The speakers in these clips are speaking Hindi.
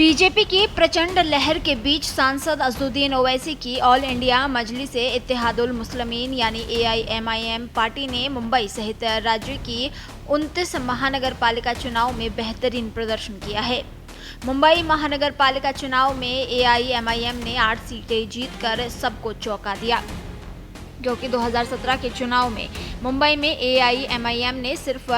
बीजेपी की प्रचंड लहर के बीच सांसद असदुद्दीन ओवैसी की ऑल इंडिया मजलिस इत्तेहादुल मुस्लिमीन यानी AIMIM पार्टी ने मुंबई सहित राज्य की 29 महानगर पालिका चुनाव में बेहतरीन प्रदर्शन किया है। मुंबई महानगर पालिका चुनाव में AIMIM ने 8 सीटें जीतकर सबको चौंका दिया, क्योंकि 2017 के चुनाव में मुंबई में AIMIM ने सिर्फ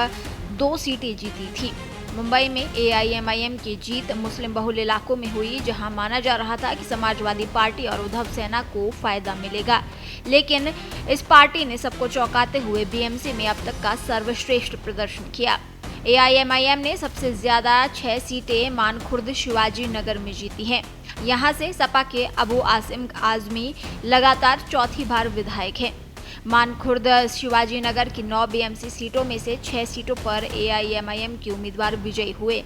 2 सीटें जीती थी। मुंबई में AIMIM की जीत मुस्लिम बहुल इलाकों में हुई, जहां माना जा रहा था कि समाजवादी पार्टी और उद्धव सेना को फायदा मिलेगा, लेकिन इस पार्टी ने सबको चौंकाते हुए BMC में अब तक का सर्वश्रेष्ठ प्रदर्शन किया। AIMIM ने सबसे ज्यादा 6 सीटें मानखुर्द शिवाजी नगर में जीती हैं। यहां से सपा के अबू आसिम आजमी लगातार चौथी बार विधायक हैं। मानखुर्द शिवाजी नगर की 9 BMC सीटों में से 6 सीटों पर AIMIM के उम्मीदवार विजयी हुए।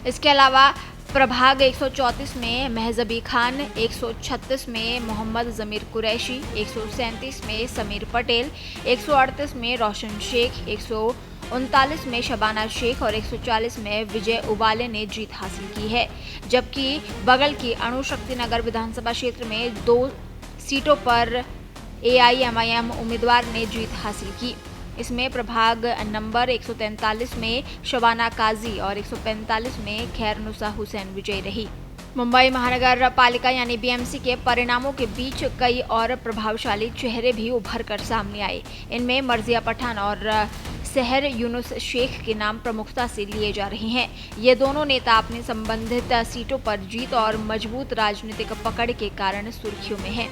इसके अलावा प्रभाग 134 में महजबी खान, 136 में मोहम्मद जमीर कुरैशी, 137 में समीर पटेल, 138 में रोशन शेख, 139 में शबाना शेख और 140 में विजय उबाले ने जीत हासिल की है। जबकि बगल की अणुशक्ति नगर विधानसभा क्षेत्र में 2 सीटों पर AIMIM उम्मीदवार ने जीत हासिल की। इसमें प्रभाग नंबर 143 में शबाना काजी और 145 में खैरनुसा हुसैन विजयी रही। मुंबई महानगर पालिका यानी BMC के परिणामों के बीच कई और प्रभावशाली चेहरे भी उभर कर सामने आए। इनमें मर्जिया पठान और सहर यूनुस शेख के नाम प्रमुखता से लिए जा रहे हैं। ये दोनों नेता अपनी संबंधित सीटों पर जीत और मजबूत राजनीतिक पकड़ के कारण सुर्खियों में हैं।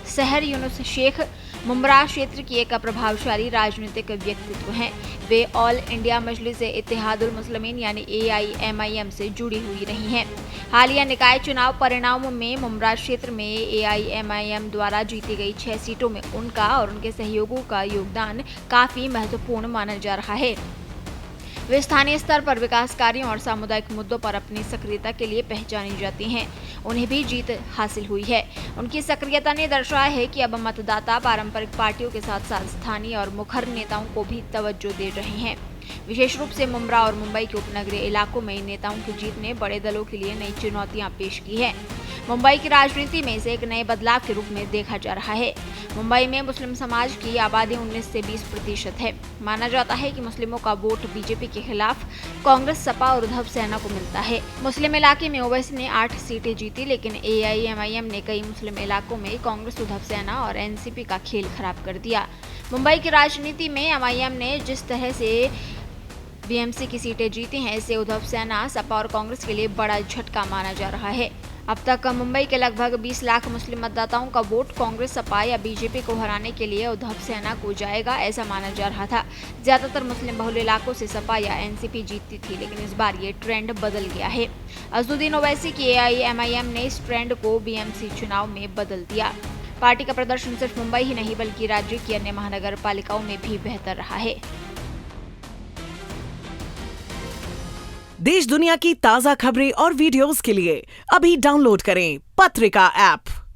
सहर यूनुस शेख मुमरा क्षेत्र की एक प्रभावशाली राजनीतिक व्यक्तित्व हैं। वे ऑल इंडिया मजलिस इत्तेहादुल मुस्लिमीन यानी AIMIM से जुड़ी हुई रही हैं। हालिया निकाय चुनाव परिणामों में मुमरा क्षेत्र में AIMIM द्वारा जीती गई 6 सीटों में उनका और उनके सहयोगियों का योगदान काफी महत्वपूर्ण माना जा रहा है। वे स्थानीय स्तर पर विकास कार्यों और सामुदायिक मुद्दों पर अपनी सक्रियता के लिए पहचानी जाती हैं। उन्हें भी जीत हासिल हुई है। उनकी सक्रियता ने दर्शाया है कि अब मतदाता पारंपरिक पार्टियों के साथ साथ स्थानीय और मुखर नेताओं को भी तवज्जो दे रहे हैं। विशेष रूप से मुमरा और मुंबई के उपनगरीय इलाकों में इन नेताओं की जीत ने बड़े दलों के लिए नई चुनौतियां पेश की है। मुंबई की राजनीति में इसे एक नए बदलाव के रूप में देखा जा रहा है। मुंबई में मुस्लिम समाज की आबादी 19 से 20% है। माना जाता है कि मुस्लिमों का वोट बीजेपी के खिलाफ कांग्रेस, सपा और उद्धव सेना को मिलता है। मुस्लिम इलाके में ओवैसी ने 8 सीटें जीती, लेकिन AIMIM ने कई मुस्लिम इलाकों में कांग्रेस, उद्धव सेना और NCP का खेल खराब कर दिया। मुंबई की राजनीति में MIM ने जिस तरह से BMC की सीटें जीती हैं, इससे उद्धव सेना, सपा और कांग्रेस के लिए बड़ा झटका माना जा रहा है। अब तक मुंबई के लगभग 20 लाख मुस्लिम मतदाताओं का वोट कांग्रेस, सपा या बीजेपी को हराने के लिए उद्धव सेना को जाएगा, ऐसा माना जा रहा था। ज्यादातर मुस्लिम बहुल इलाकों से सपा या NCP जीतती थी, लेकिन इस बार ये ट्रेंड बदल गया है। असदुद्दीन ओवैसी की AIMIM ने इस ट्रेंड को BMC चुनाव में बदल दिया। पार्टी का प्रदर्शन सिर्फ मुंबई ही नहीं बल्कि राज्य की अन्य महानगर पालिकाओं में भी बेहतर रहा है। देश दुनिया की ताजा खबरें और वीडियोस के लिए अभी डाउनलोड करें पत्रिका ऐप।